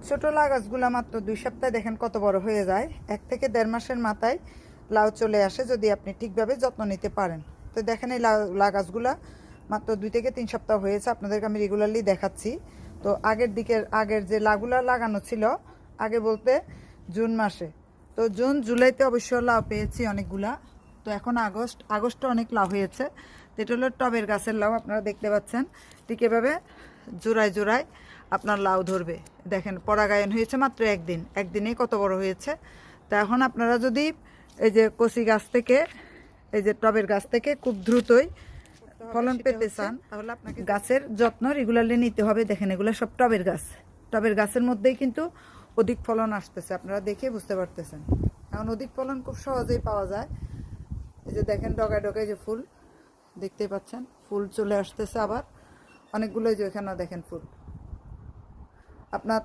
ছোট লাউ গাছগুলো মাত্র 2 সপ্তাহে দেখেন কত বড় হয়ে যায়। 1 থেকে 1.5 মাসের মাথায় লাউ চলে আসে যদি আপনি ঠিকভাবে যত্ন নিতে পারেন। তো দেখেন এই লাউ গাছগুলো মাত্র 2 থেকে 3 সপ্তাহ হয়েছে, আপনাদেরকে আমি রেগুলারলি দেখাচ্ছি। তো আগের যে লাউগুলো লাগানো ছিল, আগে বলতে জুন মাসে, তো জুন জুলাইতে অবশ্য লাউ পেয়েছি অনেকগুলা। তো এখন আগস্টে অনেক লাউ হয়েছে। তো এটা হলো টবের গাছের লাউ, আপনারা দেখতে পাচ্ছেন ঠিক এভাবে জোড়ায় জোড়ায় আপনার লাউ ধরবে। দেখেন পরাগায়ন হয়েছে মাত্র একদিনেই কত বড় হয়েছে। তা এখন আপনারা যদি এই যে কচি গাছ থেকে, এই যে টবের গাছ থেকে খুব দ্রুতই ফলন পেতে চান, তাহলে আপনাকে গাছের যত্ন রেগুলারলি নিতে হবে। দেখেন এগুলো সব টবের গাছের মধ্যেই কিন্তু অধিক ফলন আসতেছে, আপনারা দেখে বুঝতে পারতেছেন। এখন অধিক ফলন খুব সহজেই পাওয়া যায়। এই যে দেখেন ডগায় ডগায় যে ফুল দেখতেই পাচ্ছেন, ফুল চলে আসতেছে আবার অনেকগুলো। যে এখানে দেখেন ফুল, আপনার